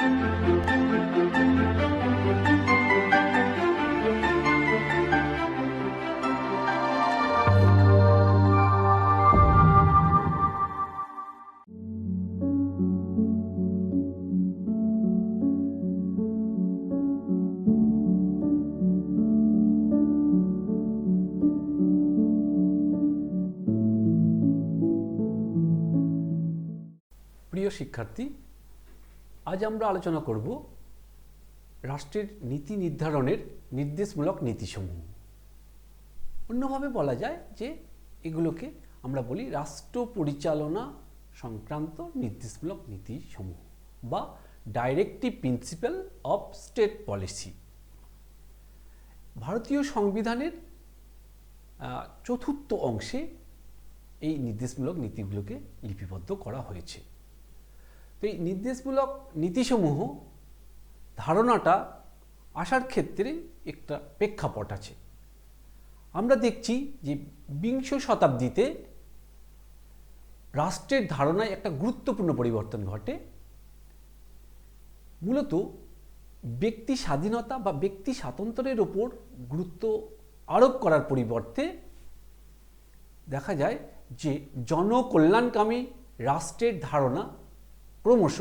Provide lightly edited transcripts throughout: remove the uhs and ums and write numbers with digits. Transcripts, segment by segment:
প্রিয় শিক্ষার্থী, আজ আমরা আলোচনা করব রাষ্ট্রের নীতি নির্ধারণের নির্দেশমূলক নীতিসমূহ। অন্যভাবে বলা যায় যে এগুলোকে আমরা বলি রাষ্ট্র পরিচালনা সংক্রান্ত নির্দেশমূলক নীতিসমূহ বা directive principle of state policy. ভারতীয় সংবিধানের চতুর্থ অংশে এই নির্দেশমূলক নীতিগুলোকে লিপিবদ্ধ করা হয়েছে। তো এই নির্দেশমূলক নীতিসমূহ ধারণাটা আসার ক্ষেত্রে একটা প্রেক্ষাপট আছে। আমরা দেখছি যে বিংশ শতাব্দীতে রাষ্ট্রের ধারণায় একটা গুরুত্বপূর্ণ পরিবর্তন ঘটে। মূলত ব্যক্তি স্বাধীনতা বা ব্যক্তি স্বাতন্ত্র্যের ওপর গুরুত্ব আরোপ করার পরিবর্তে দেখা যায় যে জনকল্যাণকামী রাষ্ট্রের ধারণা ক্রমশ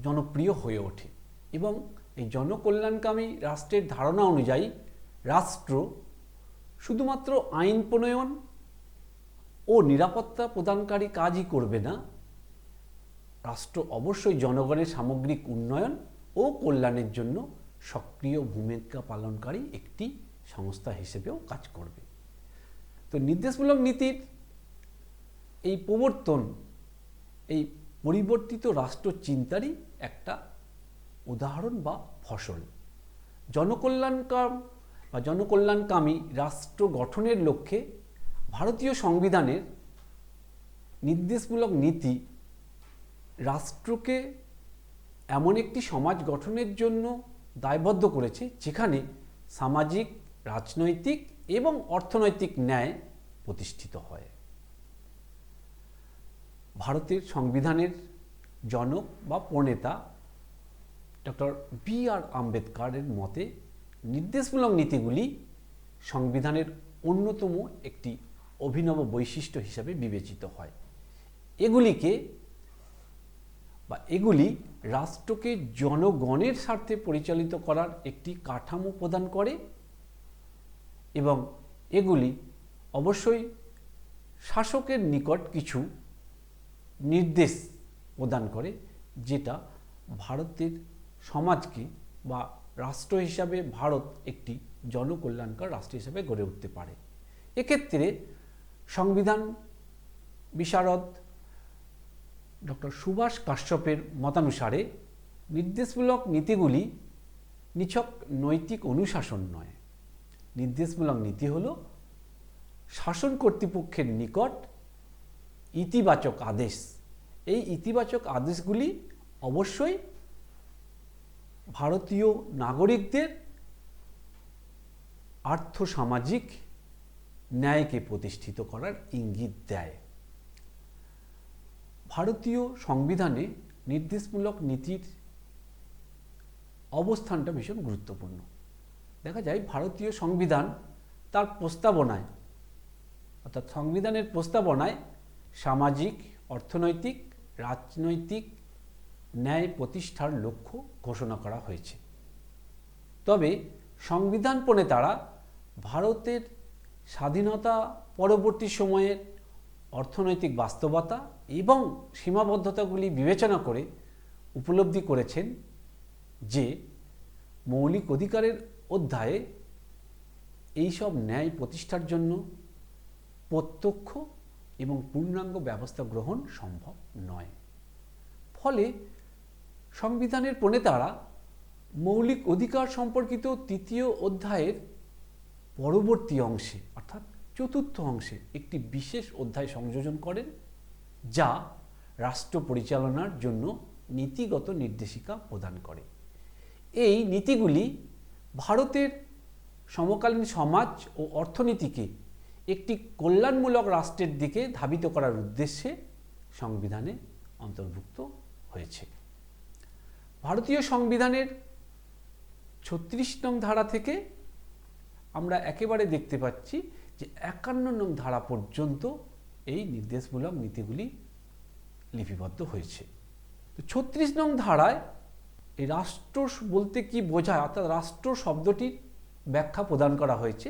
জনপ্রিয় হয়ে ওঠে এবং এই জনকল্যাণকামী রাষ্ট্রের ধারণা অনুযায়ী রাষ্ট্র শুধুমাত্র আইন প্রণয়ন ও নিরাপত্তা প্রদানকারী কাজই করবে না, রাষ্ট্র অবশ্যই জনগণের সামগ্রিক উন্নয়ন ও কল্যাণের জন্য সক্রিয় ভূমিকা পালনকারী একটি সংস্থা হিসেবেও কাজ করবে। তো নির্দেশমূলক নীতির এই প্রবর্তন এই পরিবর্তিত রাষ্ট্র চিন্তারই একটা উদাহরণ বা ফসল। জনকল্যাণকামী রাষ্ট্র গঠনের লক্ষ্যে ভারতীয় সংবিধানের নির্দেশমূলক নীতি রাষ্ট্রকে এমন একটি সমাজ গঠনের জন্য দায়বদ্ধ করেছে যেখানে সামাজিক, রাজনৈতিক এবং অর্থনৈতিক ন্যায় প্রতিষ্ঠিত হয়। ভারতের সংবিধানের জনক বা প্রণেতা ডক্টর বি.আর. আম্বেদকরের মতে নির্দেশমূলক নীতিগুলি সংবিধানের অন্যতম একটি অভিনব বৈশিষ্ট্য হিসাবে বিবেচিত হয়। এগুলি রাষ্ট্রকে জনগণের স্বার্থে পরিচালিত করার একটি কাঠামো প্রদান করে এবং এগুলি অবশ্যই শাসকের নিকট কিছু নির্দেশ প্রদান করে, যেটা ভারতের সমাজকে বা রাষ্ট্র হিসাবে ভারত একটি জনকল্যাণকর রাষ্ট্র হিসাবে গড়ে উঠতে পারে। এক্ষেত্রে সংবিধান বিশারদ ডক্টর সুভাষ কাশ্যপের মতানুসারে নির্দেশমূলক নীতিগুলি নিছক নৈতিক অনুশাসন নয়। নির্দেশমূলক নীতি হল শাসন কর্তৃপক্ষের নিকট ইতিবাচক আদেশ। এই ইতিবাচক আদেশগুলি অবশ্যই ভারতীয় নাগরিকদের আর্থসামাজিক ন্যায়কে প্রতিষ্ঠিত করার ইঙ্গিত দেয়। ভারতীয় সংবিধানে নির্দেশমূলক নীতির অবস্থানটা ভীষণ গুরুত্বপূর্ণ। দেখা যায় ভারতীয় সংবিধান তার প্রস্তাবনায়, অর্থাৎ সংবিধানের প্রস্তাবনায় সামাজিক, অর্থনৈতিক, রাজনৈতিক ন্যায় প্রতিষ্ঠার লক্ষ্য ঘোষণা করা হয়েছে। তবে সংবিধান প্রণেতারা ভারতের স্বাধীনতা পরবর্তী সময়ের অর্থনৈতিক বাস্তবতা এবং সীমাবদ্ধতাগুলি বিবেচনা করে উপলব্ধি করেছেন যে মৌলিক অধিকারের অধ্যায়ে এইসব ন্যায় প্রতিষ্ঠার জন্য প্রত্যক্ষ এবং পূর্ণাঙ্গ ব্যবস্থা গ্রহণ সম্ভব নয়। ফলে সংবিধানের প্রণেতারা মৌলিক অধিকার সম্পর্কিত তৃতীয় অধ্যায়ের পরবর্তী অংশে অর্থাৎ চতুর্থ অংশে একটি বিশেষ অধ্যায় সংযোজন করেন, যা রাষ্ট্র পরিচালনার জন্য নীতিগত নির্দেশিকা প্রদান করে। এই নীতিগুলি ভারতের সমকালীন সমাজ ও অর্থনীতিকে একটি কল্যাণমূলক রাষ্ট্রের দিকে ধাবিত করার উদ্দেশ্যে সংবিধানে অন্তর্ভুক্ত হয়েছে। ভারতীয় সংবিধানের ৩৬ নং ধারা থেকে আমরা একেবারে দেখতে পাচ্ছি যে ৫১ নং ধারা পর্যন্ত এই নির্দেশমূলক নীতিগুলি লিপিবদ্ধ হয়েছে। তো ৩৬ নং ধারায় এই রাষ্ট্র বলতে কি বোঝায়, অর্থাৎ রাষ্ট্র শব্দটির ব্যাখ্যা প্রদান করা হয়েছে,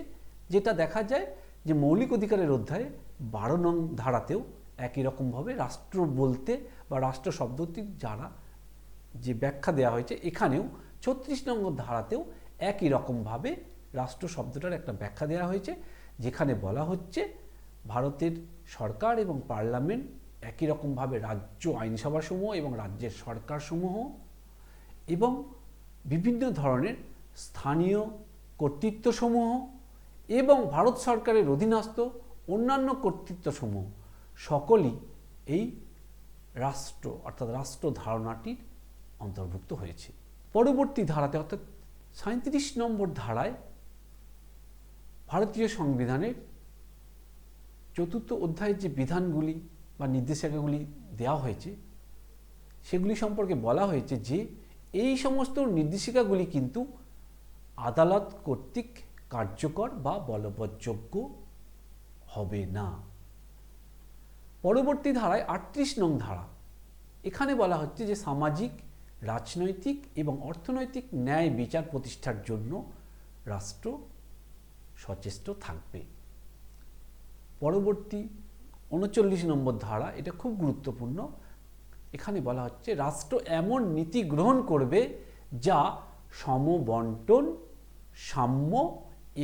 যেটা দেখা যায় যে মৌলিক অধিকারের অধ্যায়ে ১২ নং ধারাতেও একই রকমভাবে রাষ্ট্র বলতে বা রাষ্ট্র শব্দটির যে ব্যাখ্যা দেওয়া হয়েছে, এখানেও ৩৬ নং ধারাতেও একই রকমভাবে রাষ্ট্র শব্দটার একটা ব্যাখ্যা দেওয়া হয়েছে, যেখানে বলা হচ্ছে ভারতের সরকার এবং পার্লামেন্ট একই রকমভাবে রাজ্য আইনসভাসমূহ এবং রাজ্যের সরকারসমূহ এবং বিভিন্ন ধরনের স্থানীয় কর্তৃত্বসমূহ এবং ভারত সরকারের অধীনস্থ অন্যান্য কর্তৃত্বসমূহ সকলই এই রাষ্ট্র অর্থাৎ রাষ্ট্র ধারণাটির অন্তর্ভুক্ত হয়েছে। পরবর্তী ধারাতে অর্থাৎ ৩৭ নম্বর ধারায় ভারতীয় সংবিধানের ৪র্থ অধ্যায়ের যে বিধানগুলি বা নির্দেশিকাগুলি দেওয়া হয়েছে সেগুলি সম্পর্কে বলা হয়েছে যে এই সমস্ত নির্দেশিকাগুলি কিন্তু আদালত কর্তৃক কার্যকর বা বলবৎযোগ্য হবে না। পরবর্তী ধারায় ৩৮ নং ধারা, এখানে বলা হচ্ছে যে সামাজিক, রাজনৈতিক এবং অর্থনৈতিক ন্যায় বিচার প্রতিষ্ঠার জন্য রাষ্ট্র সচেষ্ট থাকবে। পরবর্তী ৩৯ নম্বর ধারা, এটা খুব গুরুত্বপূর্ণ। এখানে বলা হচ্ছে রাষ্ট্র এমন নীতি গ্রহণ করবে যা সমবন্টন, সাম্য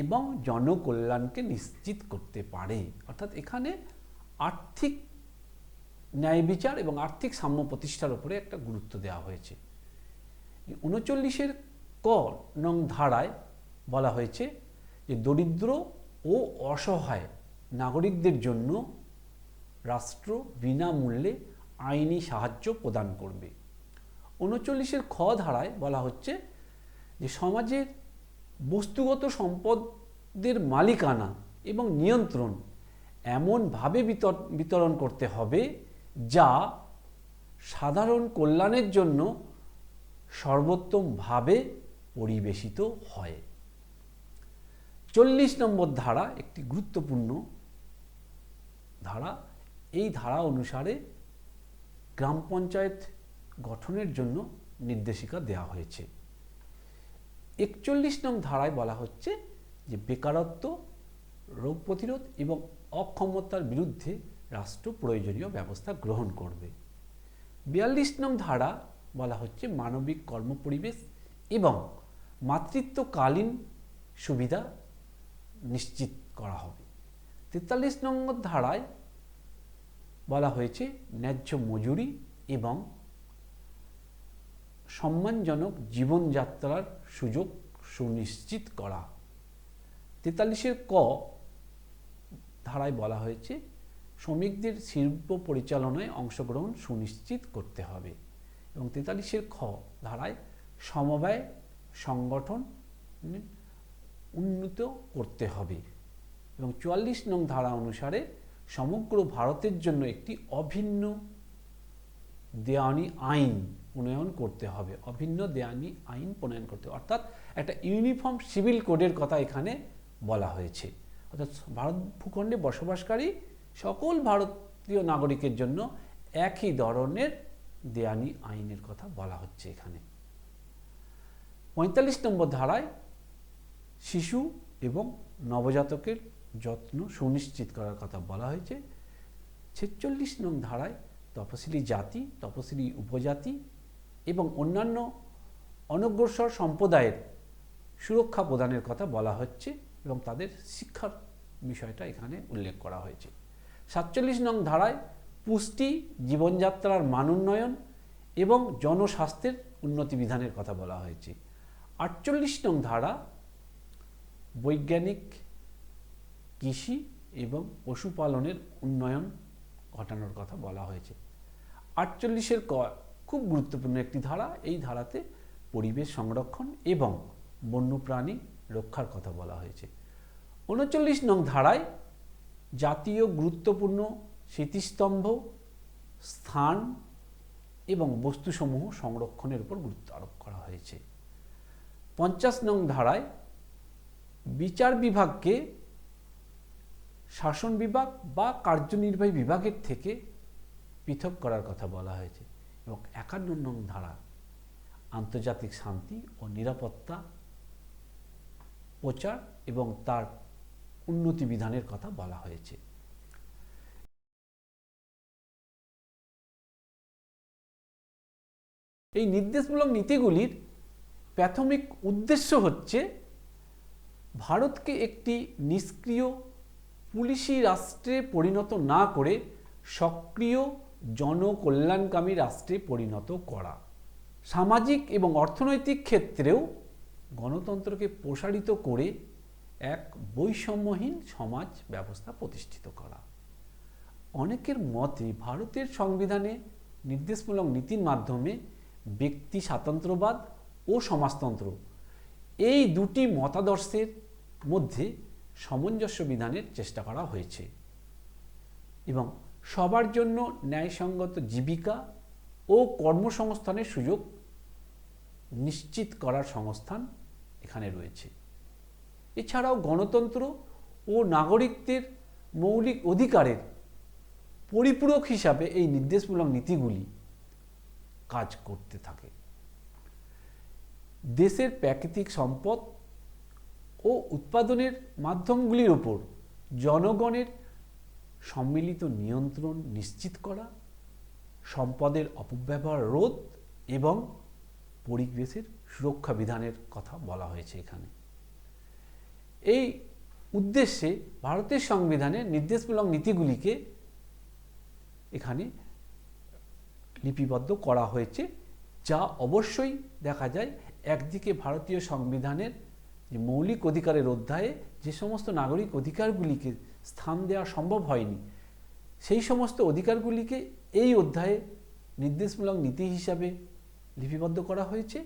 এবং জনকল্যাণকে নিশ্চিত করতে পারে। অর্থাৎ এখানে আর্থিক ন্যায় বিচার এবং আর্থিক সাম্য প্রতিষ্ঠার উপরে একটা গুরুত্ব দেওয়া হয়েছে। ৩৯-এর ক নং ধারায় বলা হয়েছে যে দরিদ্র ও অসহায় নাগরিকদের জন্য রাষ্ট্র বিনামূল্যে আইনি সাহায্য প্রদান করবে। ৩৯-এর খ ধারায় বলা হচ্ছে যে সমাজের বস্তুগত সম্পদের মালিকানা এবং নিয়ন্ত্রণ এমনভাবে বিতরণ করতে হবে যা সাধারণ কল্যাণের জন্য সর্বোত্তমভাবে পরিবেশিত হয়। ৪০ নম্বর ধারা একটি গুরুত্বপূর্ণ ধারা। এই ধারা অনুসারে গ্রাম পঞ্চায়েত গঠনের জন্য নির্দেশিকা দেওয়া হয়েছে। ৪১ নং ধারায় বলা হচ্ছে যে বেকারত্ব, রোগ প্রতিরোধ এবং অক্ষমতার বিরুদ্ধে রাষ্ট্র প্রয়োজনীয় ব্যবস্থা গ্রহণ করবে। ৪২ নং ধারা বলা হচ্ছে মানবিক কর্মপরিবেশ এবং মাতৃত্বকালীন সুবিধা নিশ্চিত করা হবে। ৪৩ নম্বর ধারায় বলা হয়েছে ন্যায্য মজুরি এবং সম্মানজনক জীবনযাত্রার সুযোগ সুনিশ্চিত করা। ৪৩-এর ক ধারায় বলা হয়েছে শ্রমিকদের শিল্প পরিচালনায় অংশগ্রহণ সুনিশ্চিত করতে হবে এবং ৪৩-এর খ ধারায় সমবায় সংগঠন উন্নীত করতে হবে এবং ৪৪ নং ধারা অনুসারে সমগ্র ভারতের জন্য একটি অভিন্ন দেওয়ানি আইন প্রণয়ন করতে হবে। অভিন্ন দেওয়ানি আইন প্রণয়ন করতে হবে, অর্থাৎ একটা ইউনিফর্ম সিভিল কোডের কথা এখানে বলা হয়েছে। অর্থাৎ ভারত ভূখণ্ডে বসবাসকারী সকল ভারতীয় নাগরিকের জন্য একই ধরনের দেওয়ানি আইনের কথা বলা হচ্ছে এখানে। ৪৫ নম্বর ধারায় শিশু এবং নবজাতকের যত্ন সুনিশ্চিত করার কথা বলা হয়েছে। ৪৬ নং ধারায় তপশিলি জাতি, তপশিলি উপজাতি এবং অন্যান্য অনগ্রসর সম্প্রদায়ের সুরক্ষা প্রদানের কথা বলা হচ্ছে এবং তাদের শিক্ষার বিষয়টা এখানে উল্লেখ করা হয়েছে। ৪৭ নং ধারায় পুষ্টি, জীবনযাত্রার মান উন্নয়ন এবং জনস্বাস্থ্যের উন্নতি বিধানের কথা বলা হয়েছে। ৪৮ নং ধারা বৈজ্ঞানিক কৃষি এবং পশুপালনের উন্নয়ন ঘটানোর কথা বলা হয়েছে। ৪৮-এর ক খুব গুরুত্বপূর্ণ একটি ধারা। এই ধারাতে পরিবেশ সংরক্ষণ এবং বন্যপ্রাণী রক্ষার কথা বলা হয়েছে। ৩৯ নং ধারায় জাতীয় গুরুত্বপূর্ণ স্মৃতিস্তম্ভ, স্থান এবং বস্তুসমূহ সংরক্ষণের উপর গুরুত্ব আরোপ করা হয়েছে। 50 নং ধারায় বিচার বিভাগকে শাসন বিভাগ বা কার্যনির্বাহী বিভাগের থেকে পৃথক করার কথা বলা হয়েছে এবং 51 নং ধারা আন্তর্জাতিক শান্তি ও নিরাপত্তা প্রচার এবং তার উন্নতি বিধানের কথা বলা হয়েছে। এই নির্দেশমূলক নীতিগুলির প্রাথমিক উদ্দেশ্য হচ্ছে ভারতকে একটি নিষ্ক্রিয় পুলিশি রাষ্ট্রে পরিণত না করে সক্রিয় জনকল্যাণকামী রাষ্ট্রে পরিণত করা, সামাজিক এবং অর্থনৈতিক ক্ষেত্রেও গণতন্ত্রকে প্রসারিত করে এক বৈষম্যহীন সমাজ ব্যবস্থা প্রতিষ্ঠিত করা। অনেকের মতে ভারতের সংবিধানে নির্দেশমূলক নীতির মাধ্যমে ব্যক্তি স্বাতন্ত্র্যবাদ ও সমাজতন্ত্র এই দুটি মতাদর্শের মধ্যে সামঞ্জস্য বিধানের চেষ্টা করা হয়েছে এবং সবার জন্য ন্যায়সঙ্গত জীবিকা ও কর্মসংস্থানের সুযোগ নিশ্চিত করার সংস্থান এখানে রয়েছে। এছাড়াও গণতন্ত্র ও নাগরিকদের মৌলিক অধিকারের পরিপূরক হিসাবে এই নির্দেশমূলক নীতিগুলি কাজ করতে থাকে। দেশের প্রাকৃতিক সম্পদ ও উৎপাদনের মাধ্যমগুলির উপর জনগণের সম্মিলিত নিয়ন্ত্রণ নিশ্চিত করা, সম্পদের অপব্যবহার রোধ এবং পরিবেশের সুরক্ষা বিধানের কথা বলা হয়েছে এখানে। এই উদ্দেশ্যে ভারতের সংবিধানে নির্দেশমূলক নীতিগুলিকে এখানে লিপিবদ্ধ করা হয়েছে, যা অবশ্যই দেখা যায় একদিকে ভারতীয় সংবিধানের যে মৌলিক অধিকারের অধ্যায়ে যে সমস্ত নাগরিক অধিকারগুলিকে স্থান দেওয়া সম্ভব হয়নি সেই সমস্ত অধিকারগুলিকে এই অধ্যায়ে নির্দেশমূলক নীতি হিসাবে লিপিবদ্ধ করা হয়েছে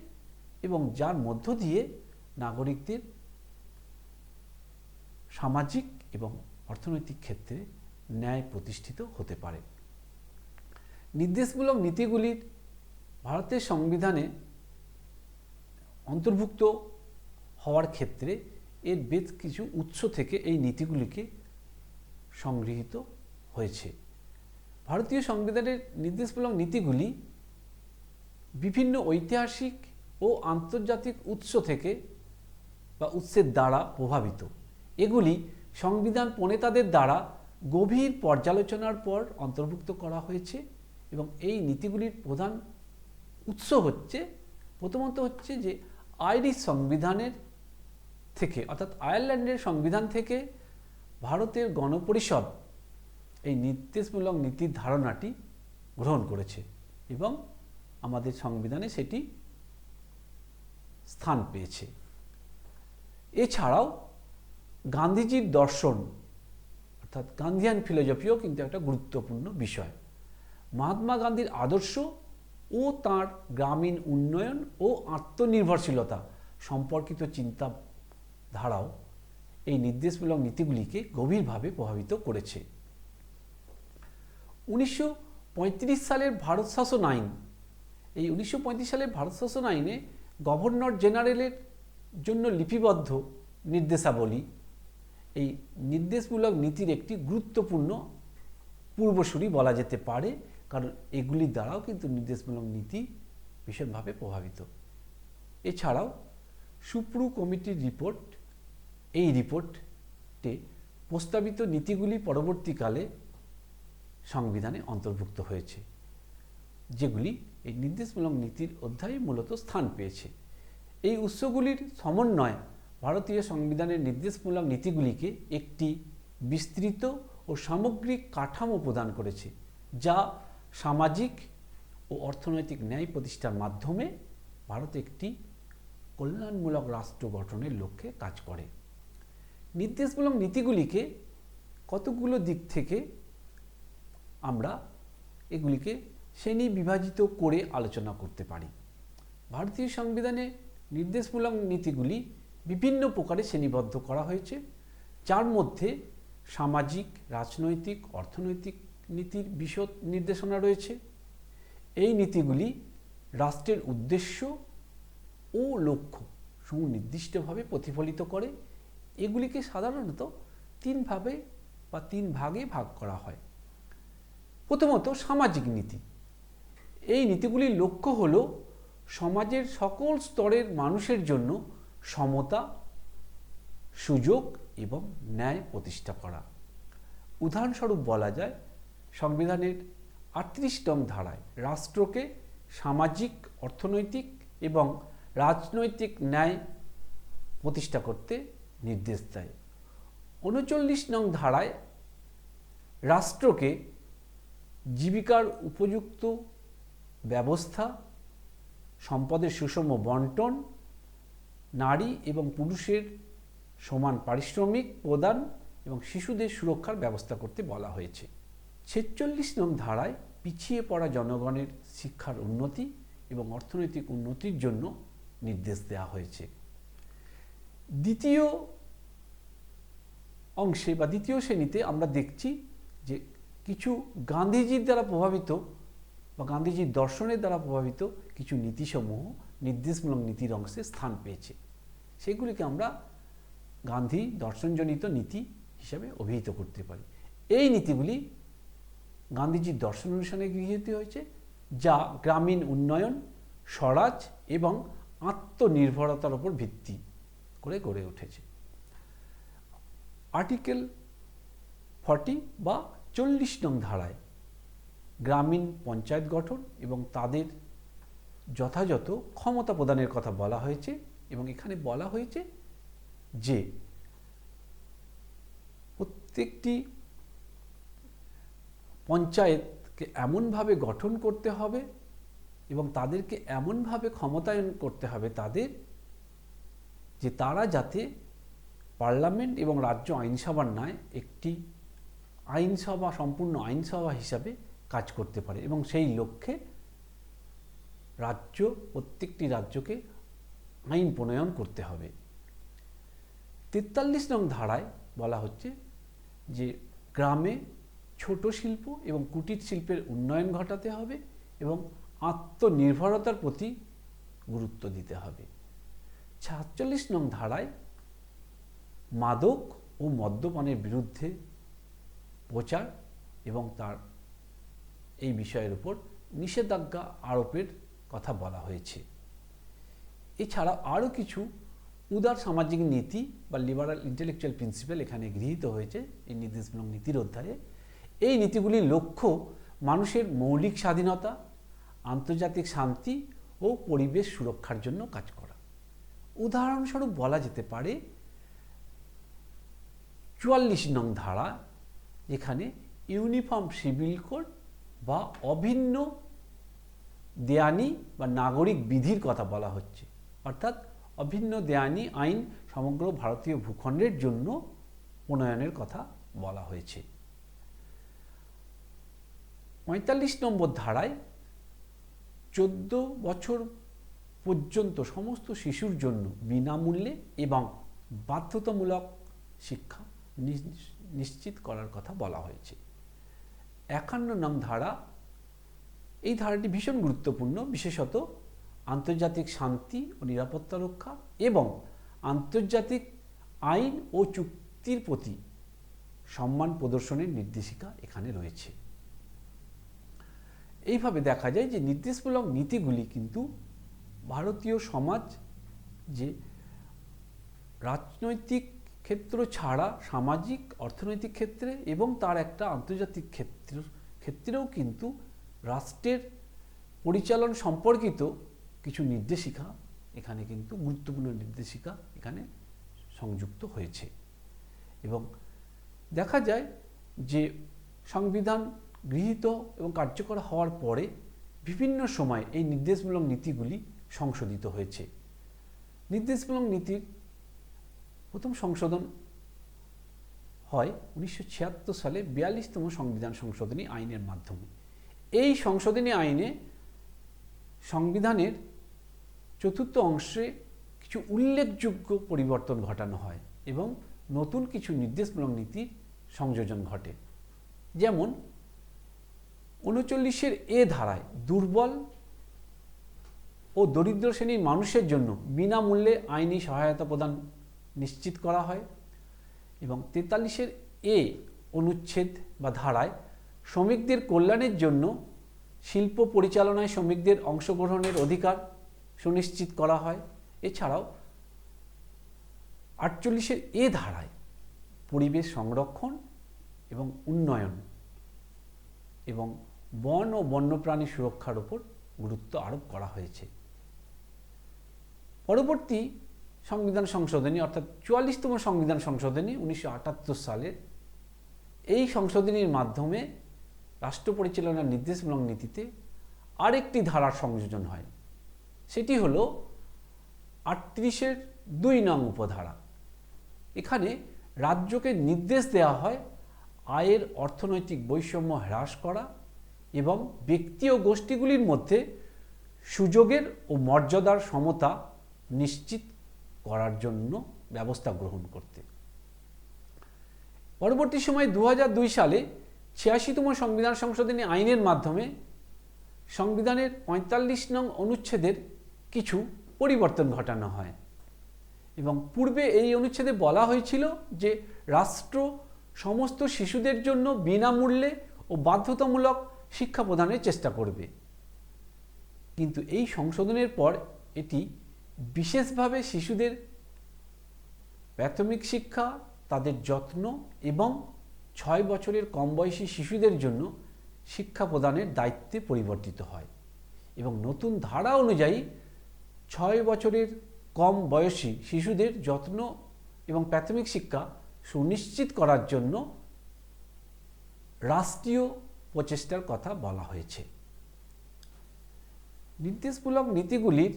এবং যার মধ্য দিয়ে নাগরিকদের সামাজিক এবং অর্থনৈতিক ক্ষেত্রে ন্যায় প্রতিষ্ঠিত হতে পারে। নির্দেশমূলক নীতিগুলির ভারতের সংবিধানে অন্তর্ভুক্ত হওয়ার ক্ষেত্রে এর বেশ কিছু উৎস থেকে এই নীতিগুলিকে সংগৃহীত হয়েছে। ভারতীয় সংবিধানের নির্দেশমূলক নীতিগুলি বিভিন্ন ঐতিহাসিক ও আন্তর্জাতিক উৎস থেকে বা উৎসের দ্বারা প্রভাবিত। এগুলি সংবিধান প্রণেতাদের দ্বারা গভীর পর্যালোচনার পর অন্তর্ভুক্ত করা হয়েছে এবং এই নীতিগুলির প্রধান উৎস হচ্ছে প্রথমত হচ্ছে যে আইরিশ সংবিধানের থেকে অর্থাৎ আয়ারল্যান্ডের সংবিধান থেকে ভারতের গণপরিষদ এই নির্দেশমূলক নীতির ধারণাটি গ্রহণ করেছে এবং আমাদের সংবিধানে সেটি স্থান পেয়েছে। এছাড়াও গান্ধীজির দর্শন অর্থাৎ গান্ধীয়ান ফিলোসফিও কিন্তু একটা গুরুত্বপূর্ণ বিষয়। মহাত্মা গান্ধীর আদর্শ ও তাঁর গ্রামীণ উন্নয়ন ও আত্মনির্ভরশীলতা সম্পর্কিত চিন্তাধারাও এই নির্দেশমূলক নীতিগুলিকে গভীরভাবে প্রভাবিত করেছে। 1935 সালের ভারত শাসন আইন, এই 1935 সালের ভারত শাসন আইনে গভর্নর জেনারেলের জন্য লিপিবদ্ধ নির্দেশাবলী এই নির্দেশমূলক নীতির একটি গুরুত্বপূর্ণ পূর্বসূরি বলা যেতে পারে, কারণ এগুলির দ্বারাও কিন্তু নির্দেশমূলক নীতি ভীষণভাবে প্রভাবিত। এছাড়াও সুপ্রু কমিটির রিপোর্ট, এই রিপোর্টে প্রস্তাবিত নীতিগুলি পরবর্তীকালে সংবিধানে অন্তর্ভুক্ত হয়েছে, যেগুলি এই নির্দেশমূলক নীতির অধ্যায়ে মূলত স্থান পেয়েছে। এই উৎসগুলির সমন্বয়ে ভারতীয় সংবিধানের নির্দেশমূলক নীতিগুলিকে একটি বিস্তৃত ও সামগ্রিক কাঠামো প্রদান করেছে, যা সামাজিক ও অর্থনৈতিক ন্যায় প্রতিষ্ঠার মাধ্যমে ভারত একটি কল্যাণমূলক রাষ্ট্র গঠনের লক্ষ্যে কাজ করে। নির্দেশমূলক নীতিগুলিকে কতগুলো দিক থেকে আমরা এগুলিকে শ্রেণী বিভাজিত করে আলোচনা করতে পারি। ভারতীয় সংবিধানে নির্দেশমূলক নীতিগুলি বিভিন্ন প্রকারে শ্রেণীবদ্ধ করা হয়েছে, যার মধ্যে সামাজিক, রাজনৈতিক, অর্থনৈতিক নীতির বিশদ নির্দেশনা রয়েছে এই নীতিগুলি রাষ্ট্রের উদ্দেশ্য ও লক্ষ্য সুনির্দিষ্টভাবে প্রতিফলিত করে। এগুলিকে সাধারণত তিন ভাগে ভাগ করা হয়। প্রথমত সামাজিক নীতি। এই নীতিগুলির লক্ষ্য হল সমাজের সকল স্তরের মানুষের জন্য সমতা, সুযোগ এবং ন্যায় প্রতিষ্ঠা করা। উদাহরণস্বরূপ বলা যায়, সংবিধানের ৩৮ নং ধারায় রাষ্ট্রকে সামাজিক, অর্থনৈতিক এবং রাজনৈতিক ন্যায় প্রতিষ্ঠা করতে নির্দেশ দেয়। ৩৯ নং ধারায় রাষ্ট্রকে জীবিকার উপযুক্ত ব্যবস্থা, সম্পদের সুষম বন্টন, নারী এবং পুরুষের সমান পারিশ্রমিক প্রদান এবং শিশুদের সুরক্ষার ব্যবস্থা করতে বলা হয়েছে। ৪৬ নং ধারায় পিছিয়ে পড়া জনগণের শিক্ষার উন্নতি এবং অর্থনৈতিক উন্নতির জন্য নির্দেশ দেওয়া হয়েছে। দ্বিতীয় অংশে বা দ্বিতীয় শ্রেণীতে আমরা দেখছি যে কিছু গান্ধীজির দ্বারা প্রভাবিত বা গান্ধীজির দর্শনের দ্বারা প্রভাবিত কিছু নীতিসমূহ নির্দেশমূলক নীতির অংশে স্থান পেয়েছে। সেগুলিকে আমরা গান্ধী দর্শনজনিত নীতি হিসাবে অভিহিত করতে পারি। এই নীতিগুলি গান্ধীজির দর্শন অনুসারে গৃহীত হয়েছে, যা গ্রামীণ উন্নয়ন, স্বরাজ এবং আত্মনির্ভরতার উপর ভিত্তি করে গড়ে উঠেছে। আর্টিকেল 40 বা 40 নং ধারায় গ্রামীণ পঞ্চায়েত গঠন এবং তাদের যথাযথ ক্ষমতা প্রদানের কথা বলা হয়েছে এবং এখানে বলা হয়েছে যে প্রত্যেকটি পঞ্চায়েতকে এমনভাবে গঠন করতে হবে এবং তাদেরকে এমনভাবে ক্ষমতায়ন করতে হবে তাদের, যে তারা যাতে পার্লামেন্ট এবং রাজ্য আইনসভার ন্যায় একটি আইনসভা, সম্পূর্ণ আইনসভা হিসাবে কাজ করতে পারে এবং সেই লক্ষ্যে প্রত্যেকটি রাজ্যকে আইন প্রণয়ন করতে হবে। 43 নং ধারায় বলা হচ্ছে যে গ্রামে ছোট শিল্প এবং কুটির শিল্পের উন্নয়ন ঘটাতে হবে এবং আত্মনির্ভরতার প্রতি গুরুত্ব দিতে হবে। 46 নং ধারায় মাদক ও মদ্যপানের বিরুদ্ধে প্রচার এবং তার এই বিষয়ের উপর নিষেধাজ্ঞা আরোপের কথা বলা হয়েছে। এছাড়া আরও কিছু উদার সামাজিক নীতি বা লিবারাল ইন্টেলেকচুয়াল প্রিন্সিপাল এখানে গৃহীত হয়েছে এই নির্দেশমূলক নীতির অধ্যায়ে। এই নীতিগুলির লক্ষ্য মানুষের মৌলিক স্বাধীনতা, আন্তর্জাতিক শান্তি ও পরিবেশ সুরক্ষার জন্য কাজ করা। উদাহরণস্বরূপ বলা যেতে পারে 44 নং ধারা, যেখানে ইউনিফর্ম সিভিল কোড বা অভিন্ন দেয়ানি বা নাগরিক বিধির কথা বলা হচ্ছে, অর্থাৎ অভিন্ন দেয়ানি আইন সমগ্র ভারতীয় ভূখণ্ডের জন্য প্রণয়নের কথা বলা হয়েছে। 45 নম্বর ধারায় 14 বছর পর্যন্ত সমস্ত শিশুর জন্য বিনামূল্যে এবং বাধ্যতামূলক শিক্ষা নিশ্চিত করার কথা বলা হয়েছে। 51 নং ধারা, এই ধারাটি ভীষণ গুরুত্বপূর্ণ, বিশেষত আন্তর্জাতিক শান্তি ও নিরাপত্তা রক্ষা এবং আন্তর্জাতিক আইন ও চুক্তির প্রতি সম্মান প্রদর্শনের নির্দেশিকা এখানে রয়েছে। এইভাবে দেখা যায় যে নির্দেশমূলক নীতিগুলি কিন্তু ভারতীয় সমাজ যে রাজনৈতিক ক্ষেত্র ছাড়া সামাজিক, অর্থনৈতিক ক্ষেত্রে এবং তার একটা আন্তর্জাতিক ক্ষেত্রেও কিন্তু রাষ্ট্রের পরিচালন সম্পর্কিত কিছু নির্দেশিকা এখানে কিন্তু গুরুত্বপূর্ণ নির্দেশিকা এখানে সংযুক্ত হয়েছে। এবং দেখা যায় যে সংবিধান গৃহীত এবং কার্যকর হওয়ার পরে বিভিন্ন সময় এই নির্দেশমূলক নীতিগুলি সংশোধিত হয়েছে। নির্দেশমূলক নীতির প্রথম সংশোধন হয় 1976 সালে 42তম সংবিধান সংশোধনী আইনের মাধ্যমে। এই সংশোধনী আইনে সংবিধানের 4th অংশে কিছু উল্লেখযোগ্য পরিবর্তন ঘটানো হয় এবং নতুন কিছু নির্দেশমূলক নীতির সংযোজন ঘটে। যেমন 39-এর এ ধারায় দুর্বল ও দরিদ্র শ্রেণীর মানুষের জন্য বিনামূল্যে আইনি সহায়তা প্রদান নিশ্চিত করা হয়। এবং 43-এর এ অনুচ্ছেদ বা ধারায় শ্রমিকদের কল্যাণের জন্য শিল্প পরিচালনায় শ্রমিকদের অংশগ্রহণের অধিকার সুনিশ্চিত করা হয়। এছাড়াও 48-এর এ ধারায় পরিবেশ সংরক্ষণ এবং উন্নয়ন এবং বন ও বন্যপ্রাণী সুরক্ষার উপর গুরুত্ব আরোপ করা হয়েছে। পরবর্তী সংবিধান সংশোধনী অর্থাৎ 44তম সংবিধান সংশোধনী 1978 সালের এই সংশোধনীর মাধ্যমে রাষ্ট্র পরিচালনার নির্দেশমূলক নীতিতে আরেকটি ধারার সংযোজন হয়। সেটি হলো 38-এর 2 নং উপধারা। এখানে রাজ্যকে নির্দেশ দেওয়া হয় আয়ের অর্থনৈতিক বৈষম্য হ্রাস করা এবং ব্যক্তি ও গোষ্ঠীগুলির মধ্যে সুযোগের ও মর্যাদার সমতা নিশ্চিত করার জন্য ব্যবস্থা গ্রহণ করতে। পরবর্তী সময়ে 2002 সালে 86তম সংবিধান সংশোধনী আইনের মাধ্যমে সংবিধানের 45 নং অনুচ্ছেদের কিছু পরিবর্তন ঘটানো হয় এবং পূর্বে এই অনুচ্ছেদে বলা হয়েছিল যে রাষ্ট্র সমস্ত শিশুদের জন্য বিনামূল্যে ও বাধ্যতামূলক শিক্ষা প্রদানের চেষ্টা করবে, কিন্তু এই সংশোধনের পর এটি বিশেষভাবে শিশুদের প্রাথমিক শিক্ষা, তাদের যত্ন এবং 6 বছরের কম বয়সী শিশুদের জন্য শিক্ষা প্রদানের দায়িত্বে পরিবর্তিত হয় এবং নতুন ধারা অনুযায়ী 6 বছরের কম বয়সী শিশুদের যত্ন এবং প্রাথমিক শিক্ষা সুনিশ্চিত করার জন্য রাষ্ট্রীয় প্রচেষ্টার কথা বলা হয়েছে। নির্দেশমূলক নীতিগুলির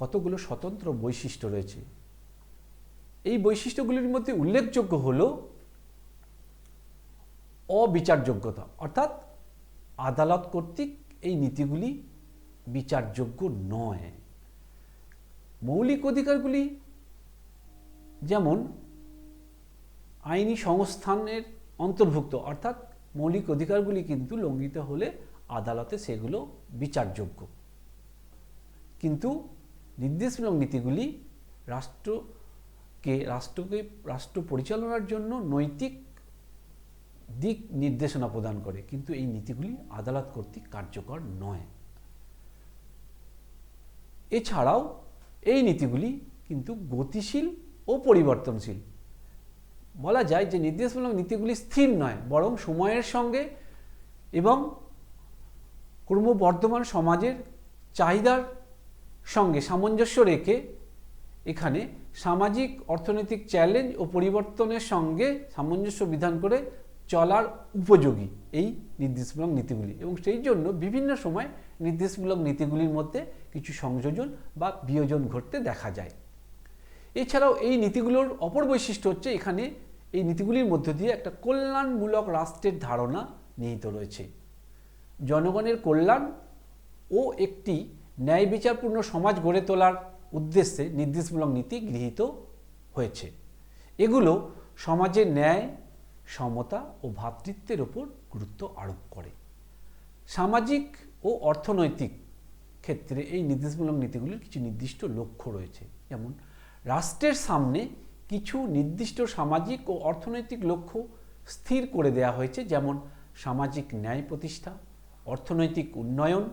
কতগুলো স্বতন্ত্র বৈশিষ্ট্য রয়েছে। এই বৈশিষ্ট্যগুলির মধ্যে উল্লেখযোগ্য হল অবিচারযোগ্যতা, অর্থাৎ আদালত কর্তৃক এই নীতিগুলি বিচারযোগ্য নয়। মৌলিক অধিকারগুলি যেমন আইনি সংস্থানের অন্তর্ভুক্ত, অর্থাৎ মৌলিক অধিকারগুলি কিন্তু লঙ্ঘিত হলে আদালতে সেগুলো বিচারযোগ্য, কিন্তু নির্দেশমূলক নীতিগুলি রাষ্ট্র পরিচালনার জন্য নৈতিক দিক নির্দেশনা প্রদান করে, কিন্তু এই নীতিগুলি আদালত কর্তৃক কার্যকর নয়। এছাড়াও এই নীতিগুলি কিন্তু গতিশীল ও পরিবর্তনশীল। বলা যায় যে নির্দেশমূলক নীতিগুলি স্থির নয়, বরং সময়ের সঙ্গে এবং ক্রমবর্ধমান সমাজের চাহিদার সঙ্গে সামঞ্জস্য রেখে এখানে সামাজিক অর্থনৈতিক চ্যালেঞ্জ ও পরিবর্তনের সঙ্গে সামঞ্জস্য বিধান করে চলার উপযোগী এই নির্দেশমূলক নীতিগুলি, এবং সেই জন্য বিভিন্ন সময় নির্দেশমূলক নীতিগুলির মধ্যে কিছু সংযোজন বা বিয়োজন ঘটতে দেখা যায়। এছাড়াও এই নীতিগুলোর অপর বৈশিষ্ট্য হচ্ছে এখানে এই নীতিগুলির মধ্য দিয়ে একটা কল্যাণমূলক রাষ্ট্রের ধারণা নিহিত রয়েছে। জনগণের কল্যাণ ও একটি ন্যায় বিচারপূর্ণ সমাজ গড়ে তোলার উদ্দেশ্যে নির্দেশমূলক নীতি গৃহীত হয়েছে। এগুলো সমাজের ন্যায়, সমতা ও ভ্রাতৃত্বের ওপর গুরুত্ব আরোপ করে। সামাজিক ও অর্থনৈতিক ক্ষেত্রে এই নির্দেশমূলক নীতিগুলির কিছু নির্দিষ্ট লক্ষ্য রয়েছে, যেমন রাষ্ট্রের সামনে কিছু নির্দিষ্ট সামাজিক ও অর্থনৈতিক লক্ষ্য স্থির করে দেওয়া হয়েছে, যেমন সামাজিক ন্যায় প্রতিষ্ঠা, অর্থনৈতিক উন্নয়ন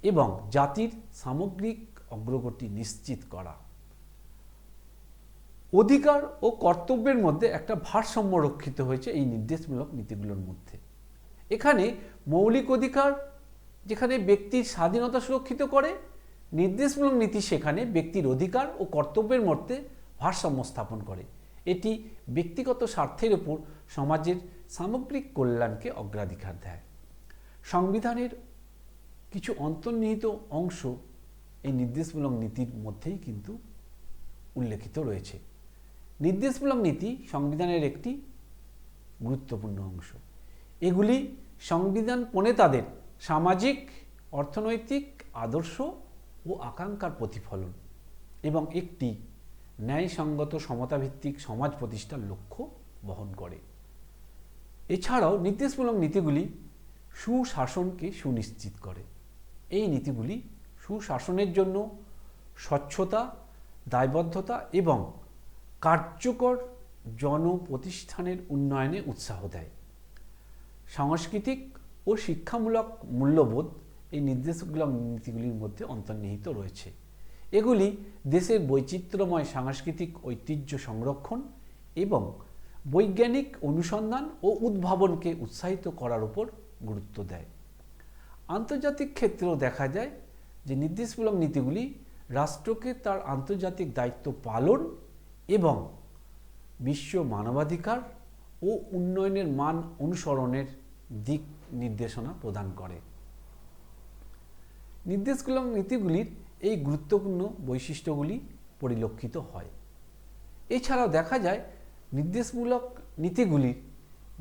এবং জাতির সামগ্রিক অগ্রগতি নিশ্চিত করা। অধিকার ও কর্তব্যের মধ্যে একটা ভারসাম্য রক্ষিত হয়েছে এই নির্দেশমূলক নীতিগুলোর মধ্যে। এখানে মৌলিক অধিকার যেখানে ব্যক্তির স্বাধীনতা সুরক্ষিত করে, নির্দেশমূলক নীতি সেখানে ব্যক্তির অধিকার ও কর্তব্যের মধ্যে ভারসাম্য স্থাপন করে। এটি ব্যক্তিগত স্বার্থের উপর সমাজের সামগ্রিক কল্যাণকে অগ্রাধিকার দেয়। সংবিধানের কিছু অন্তর্নিহিত অংশ এই নির্দেশমূলক নীতির মধ্যেই কিন্তু উল্লেখিত রয়েছে। নির্দেশমূলক নীতি সংবিধানের একটি গুরুত্বপূর্ণ অংশ। এগুলি সংবিধান প্রণেতাদের সামাজিক, অর্থনৈতিক আদর্শ ও আকাঙ্ক্ষার প্রতিফলন এবং একটি ন্যায়সঙ্গত সমতাভিত্তিক সমাজ প্রতিষ্ঠার লক্ষ্য বহন করে। এছাড়াও নির্দেশমূলক নীতিগুলি সুশাসনকে সুনিশ্চিত করে। এই নীতিগুলি সুশাসনের জন্য স্বচ্ছতা, দায়বদ্ধতা এবং কার্যকর জনপ্রতিষ্ঠানের উন্নয়নে উৎসাহ দেয়। সাংস্কৃতিক ও শিক্ষামূলক মূল্যবোধ এই নির্দেশমূলক নীতিগুলির মধ্যে অন্তর্নিহিত রয়েছে। এগুলি দেশের বৈচিত্র্যময় সাংস্কৃতিক ঐতিহ্য সংরক্ষণ এবং বৈজ্ঞানিক অনুসন্ধান ও উদ্ভাবনকে উৎসাহিত করার উপর গুরুত্ব দেয়। আন্তর্জাতিক ক্ষেত্রেও দেখা যায় যে নির্দেশমূলক নীতিগুলি রাষ্ট্রকে তার আন্তর্জাতিক দায়িত্ব পালন এবং বিশ্ব মানবাধিকার ও উন্নয়নের মান অনুসরণের দিক নির্দেশনা প্রদান করে। নির্দেশমূলক নীতিগুলির এই গুরুত্বপূর্ণ বৈশিষ্ট্যগুলি পরিলক্ষিত হয়। এছাড়াও দেখা যায় নির্দেশমূলক নীতিগুলির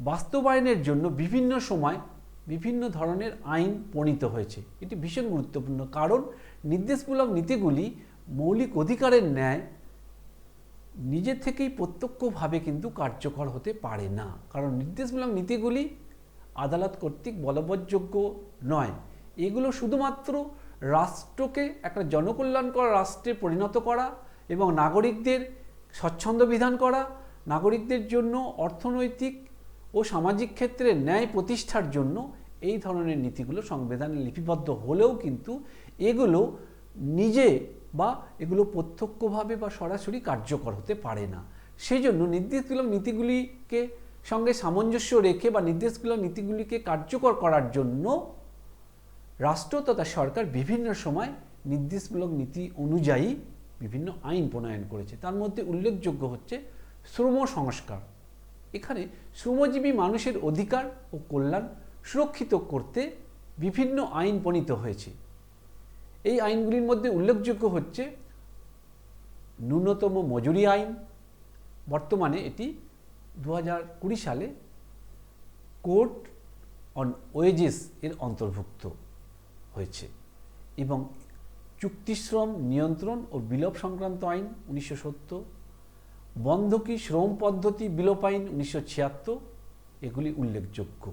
বাস্তবায়নের জন্য বিভিন্ন সময় বিভিন্ন ধরনের আইন প্রণীত হয়েছে। এটি ভীষণ গুরুত্বপূর্ণ, কারণ নির্দেশমূলক নীতিগুলি মৌলিক অধিকারের ন্যায় নিজে থেকেই প্রত্যক্ষভাবে কিন্তু কার্যকর হতে পারে না, কারণ নির্দেশমূলক নীতিগুলি আদালত কর্তৃক বলবৎযোগ্য নয়। এগুলো শুধুমাত্র রাষ্ট্রকে একটা জনকল্যাণকর রাষ্ট্রে পরিণত করা এবং নাগরিকদের স্বচ্ছন্দ বিধান করা, নাগরিকদের জন্য অর্থনৈতিক ও সামাজিক ক্ষেত্রে ন্যায় প্রতিষ্ঠার জন্য এই ধরনের নীতিগুলো সংবিধানে লিপিবদ্ধ হলেও কিন্তু এগুলো নিজে বা এগুলো প্রত্যক্ষভাবে বা সরাসরি কার্যকর হতে পারে না। সেই জন্য নির্দেশমূলক নীতিগুলিকে সঙ্গে সামঞ্জস্য রেখে বা নির্দেশমূলক নীতিগুলিকে কার্যকর করার জন্য রাষ্ট্র তথা সরকার বিভিন্ন সময় নির্দেশমূলক নীতি অনুযায়ী বিভিন্ন আইন প্রণয়ন করেছে। তার মধ্যে উল্লেখযোগ্য হচ্ছে শ্রম সংস্কার। এখানে শ্রমজীবী মানুষের অধিকার ও কল্যাণ সুরক্ষিত করতে বিভিন্ন আইন প্রণীত হয়েছে। এই আইনগুলির মধ্যে উল্লেখযোগ্য হচ্ছে ন্যূনতম মজুরি আইন, বর্তমানে এটি 2020 সালে কোড অন ওয়েজেস এর অন্তর্ভুক্ত হয়েছে, এবং চুক্তিশ্রম নিয়ন্ত্রণ ও বিলোপ সংক্রান্ত আইন 1970, বন্ধকি শ্রম পদ্ধতি বিলোপ আইন 1976, এগুলি উল্লেখযোগ্য।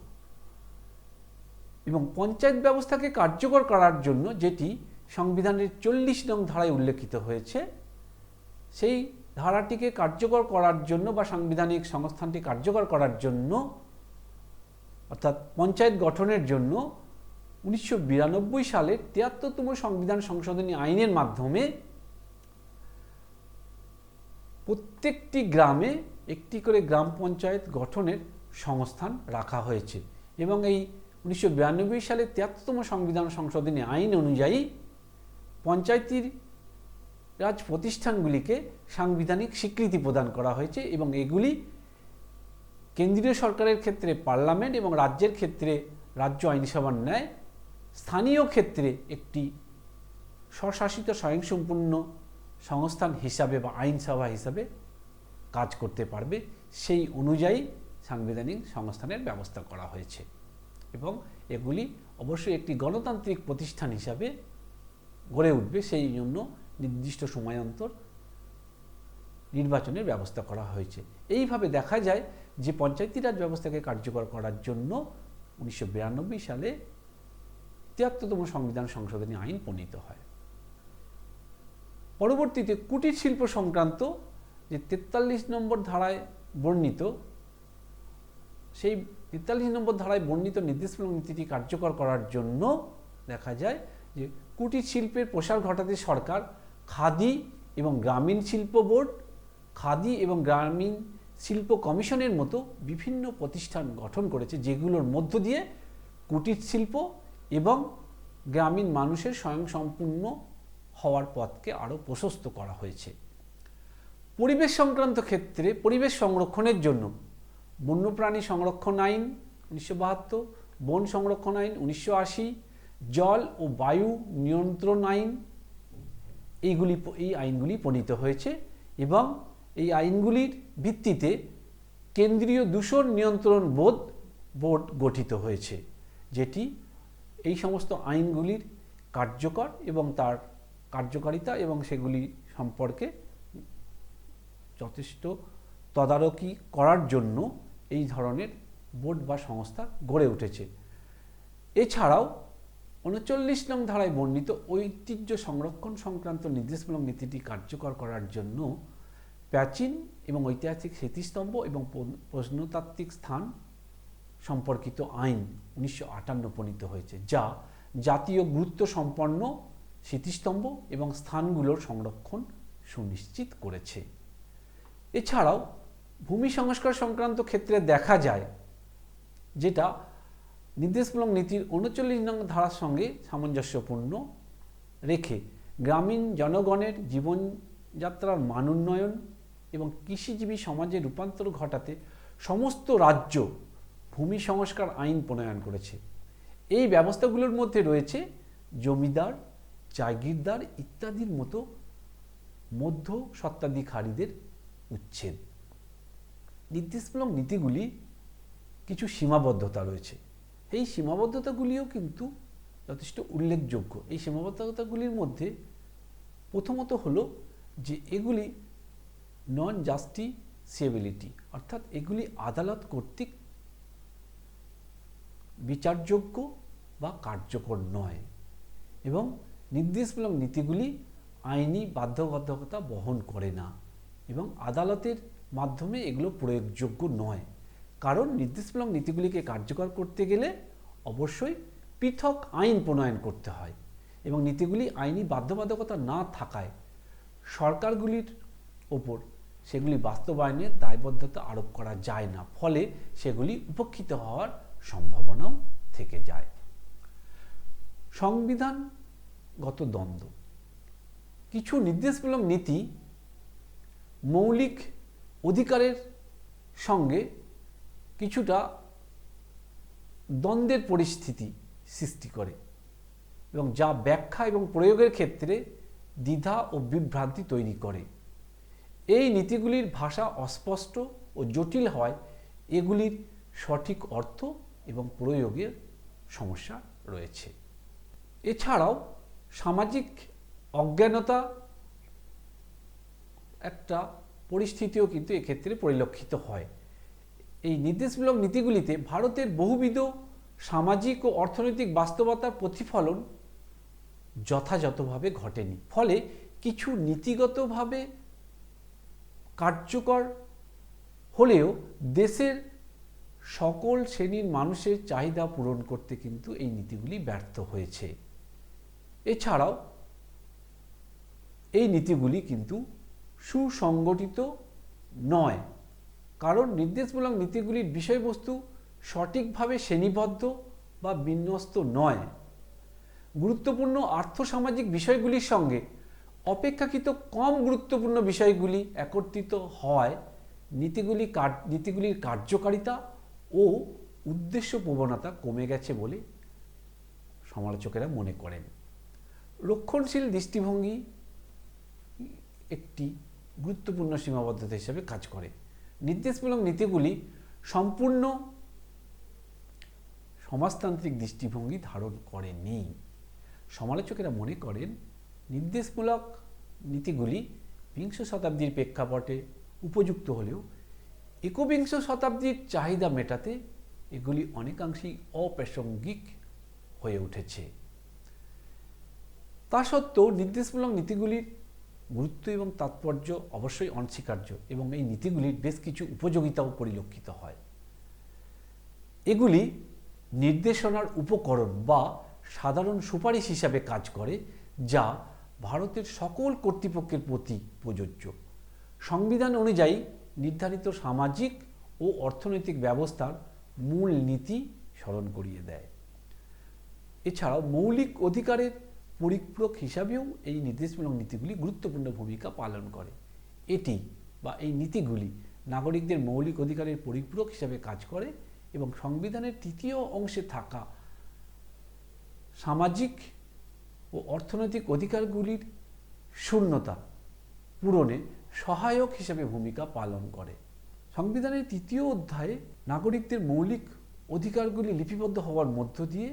এবং পঞ্চায়েত ব্যবস্থাকে কার্যকর করার জন্য যেটি সংবিধানের 40 নং ধারায় উল্লেখিত হয়েছে, সেই ধারাটিকে কার্যকর করার জন্য বা সাংবিধানিক সংস্থানটি কার্যকর করার জন্য অর্থাৎ পঞ্চায়েত গঠনের জন্য 1992 সালের 73তম সংবিধান সংশোধনী আইনের মাধ্যমে প্রত্যেকটি গ্রামে একটি করে গ্রাম পঞ্চায়েত গঠনের সংস্থান রাখা হয়েছে। এবং এই 1992 সালের 73তম সংবিধান সংশোধনী আইন অনুযায়ী পঞ্চায়েতি রাজ প্রতিষ্ঠানগুলিকে সাংবিধানিক স্বীকৃতি প্রদান করা হয়েছে, এবং এগুলি কেন্দ্রীয় সরকারের ক্ষেত্রে পার্লামেন্ট এবং রাজ্যের ক্ষেত্রে রাজ্য আইনসভার ন্যায় স্থানীয় ক্ষেত্রে একটি স্বশাসিত স্বয়ংসম্পূর্ণ সংস্থান হিসাবে বা আইনসভা হিসাবে কাজ করতে পারবে। সেই অনুযায়ী সাংবিধানিক সংস্থানের ব্যবস্থা করা হয়েছে, এবং এগুলি অবশ্যই একটি গণতান্ত্রিক প্রতিষ্ঠান হিসাবে গড়ে উঠবে। সেই জন্য নির্দিষ্ট সময়ান্তর নির্বাচনের ব্যবস্থা করা হয়েছে। এইভাবে দেখা যায় যে পঞ্চায়েতি রাজ ব্যবস্থাকে কার্যকর করার জন্য 1992 সালে 73তম সংবিধান সংশোধনী আইন প্রণীত হয়। পরবর্তীতে কুটির শিল্প সংক্রান্ত যে 43 নম্বর ধারায় বর্ণিত, সেই 43 নম্বর ধারায় বর্ণিত নির্দেশমূলক নীতিটি কার্যকর করার জন্য দেখা যায় যে কুটির শিল্পের প্রসার ঘটাতে সরকার খাদি এবং গ্রামীণ শিল্প বোর্ড, খাদি এবং গ্রামীণ শিল্প কমিশনের মতো বিভিন্ন প্রতিষ্ঠান গঠন করেছে, যেগুলোর মধ্য দিয়ে কুটির শিল্প এবং গ্রামীণ মানুষের স্বয়ংসম্পূর্ণ হওয়ার পথকে আরও প্রশস্ত করা হয়েছে। পরিবেশ সংক্রান্ত ক্ষেত্রে পরিবেশ সংরক্ষণের জন্য বন্যপ্রাণী সংরক্ষণ আইন 1972, বন সংরক্ষণ আইন 1980, জল ও বায়ু নিয়ন্ত্রণ আইন, এই আইনগুলি প্রণীত হয়েছে, এবং এই আইনগুলির ভিত্তিতে কেন্দ্রীয় দূষণ নিয়ন্ত্রণ বোর্ড গঠিত হয়েছে, যেটি এই সমস্ত আইনগুলির কার্যকর এবং তার কার্যকারিতা এবং সেগুলি সম্পর্কে যথেষ্ট তদারকি করার জন্য এই ধরনের বোর্ড বা সংস্থা গড়ে উঠেছে। এছাড়াও ৩৯ নং ধারায় বর্ণিত ঐতিহ্য সংরক্ষণ সংক্রান্ত নির্দেশমূলক নীতিটি কার্যকর করার জন্য প্রাচীন এবং ঐতিহাসিক স্মৃতিস্তম্ভ এবং প্রত্নতাত্ত্বিক স্থান সম্পর্কিত আইন ১৯৫৮ প্রণীত হয়েছে, যা জাতীয় গুরুত্ব সম্পন্ন স্মৃতিস্তম্ভ এবং স্থানগুলোর সংরক্ষণ সুনিশ্চিত করেছে। এছাড়াও ভূমি সংস্কার সংক্রান্ত ক্ষেত্রে দেখা যায়, যেটা নির্দেশমূলক নীতির ৩৯ নং ধারার সঙ্গে সামঞ্জস্যপূর্ণ রেখে গ্রামীণ জনগণের জীবনযাত্রার মান উন্নয়ন এবং কৃষিজীবী সমাজের রূপান্তর ঘটাতে সমস্ত রাজ্য ভূমি সংস্কার আইন প্রণয়ন করেছে। এই ব্যবস্থাগুলোর মধ্যে রয়েছে জমিদার, জাগিরদার ইত্যাদির মতো মধ্য স্বত্বাধিকারীদের উচ্ছেদ। নির্দেশমূলক নীতিগুলি কিছু সীমাবদ্ধতা রয়েছে, এই সীমাবদ্ধতাগুলিও কিন্তু যথেষ্ট উল্লেখযোগ্য। এই সীমাবদ্ধতাগুলির মধ্যে প্রথমত হলো যে এগুলি নন জাস্টিসিয়েবিলিটি, অর্থাৎ এগুলি আদালত কর্তৃক বিচারযোগ্য বা কার্যকর নয়, এবং নির্দেশমূলক নীতিগুলি আইনি বাধ্যবাধকতা বহন করে না এবং আদালতের মাধ্যমে এগুলো প্রয়োগযোগ্য নয়। কারণ নির্দেশমূলক নীতিগুলিকে কার্যকর করতে গেলে অবশ্যই পৃথক আইন প্রণয়ন করতে হয় এবং নীতিগুলি আইনি বাধ্যবাধকতা না থাকায় সরকারগুলির ওপর সেগুলি বাস্তবায়নের দায়বদ্ধতা আরোপ করা যায় না, ফলে সেগুলি উপেক্ষিত হওয়ার সম্ভাবনাও থেকে যায়। সংবিধানগত দ্বন্দ্ব। কিছু নির্দেশমূলক নীতি মৌলিক অধিকারের সঙ্গে কিছুটা দ্বন্দ্বের পরিস্থিতি সৃষ্টি করে এবং যা ব্যাখ্যা এবং প্রয়োগের ক্ষেত্রে দ্বিধা ও বিভ্রান্তি তৈরি করে। এই নীতিগুলির ভাষা অস্পষ্ট ও জটিল হওয়ায় এগুলির সঠিক অর্থ এবং প্রয়োগের সমস্যা রয়েছে। এছাড়াও সামাজিক অজ্ঞানতা একটা পরিস্থিতিও কিন্তু এক্ষেত্রে পরিলক্ষিত হয়। এই নির্দেশমূলক নীতিগুলিতে ভারতের বহুবিধ সামাজিক ও অর্থনৈতিক বাস্তবতার প্রতিফলন যথাযথভাবে ঘটেনি, ফলে কিছু নীতিগতভাবে কার্যকর হলেও দেশের সকল শ্রেণীর মানুষের চাহিদা পূরণ করতে কিন্তু এই নীতিগুলি ব্যর্থ হয়েছে। এছাড়াও এই নীতিগুলি কিন্তু সুসংগঠিত নয়, কারণ নির্দেশমূলক নীতিগুলির বিষয়বস্তু সঠিকভাবে শ্রেণীবদ্ধ বা বিন্যস্ত নয়। গুরুত্বপূর্ণ আর্থসামাজিক বিষয়গুলির সঙ্গে অপেক্ষাকৃত কম গুরুত্বপূর্ণ বিষয়গুলি একত্রিত হওয়ায় নীতিগুলির কার্যকারিতা ও উদ্দেশ্য প্রবণতা কমে গেছে বলে সমালোচকেরা মনে করেন। রক্ষণশীল দৃষ্টিভঙ্গি একটি গুরুত্বপূর্ণ সীমাবদ্ধতা হিসেবে কাজ করে। নির্দেশমূলক নীতিগুলি সম্পূর্ণ সমাজতান্ত্রিক দৃষ্টিভঙ্গি ধারণ করেনি। সমালোচকেরা মনে করেন নির্দেশমূলক নীতিগুলি বিংশ শতাব্দীর প্রেক্ষাপটে উপযুক্ত হলেও একবিংশ শতাব্দীর চাহিদা মেটাতে এগুলি অনেকাংশেই অপ্রাসঙ্গিক হয়ে উঠেছে। তা সত্ত্বেও নির্দেশমূলক নীতিগুলির গুরুত্ব এবং তাৎপর্য অবশ্যই অনস্বীকার্য এবং এই নীতিগুলির বেশ কিছু উপযোগিতাও পরিলক্ষিত হয়। এগুলি নির্দেশনার উপকরণ বা সাধারণ সুপারিশ হিসাবে কাজ করে, যা ভারতের সকল কর্তৃপক্ষের প্রতি প্রযোজ্য। সংবিধান অনুযায়ী নির্ধারিত সামাজিক ও অর্থনৈতিক ব্যবস্থার মূল নীতি স্মরণ করিয়ে দেয়। এছাড়াও মৌলিক অধিকারের পরিপূরক হিসাবেও এই নির্দেশমূলক নীতিগুলি গুরুত্বপূর্ণ ভূমিকা পালন করে। এটি বা এই নীতিগুলি নাগরিকদের মৌলিক অধিকারের পরিপূরক হিসাবে কাজ করে এবং সংবিধানের তৃতীয় অংশে থাকা সামাজিক ও অর্থনৈতিক অধিকারগুলির শূন্যতা পূরণে সহায়ক হিসেবে ভূমিকা পালন করে। সংবিধানের তৃতীয় অধ্যায়ে নাগরিকদের মৌলিক অধিকারগুলি লিপিবদ্ধ হওয়ার মধ্য দিয়ে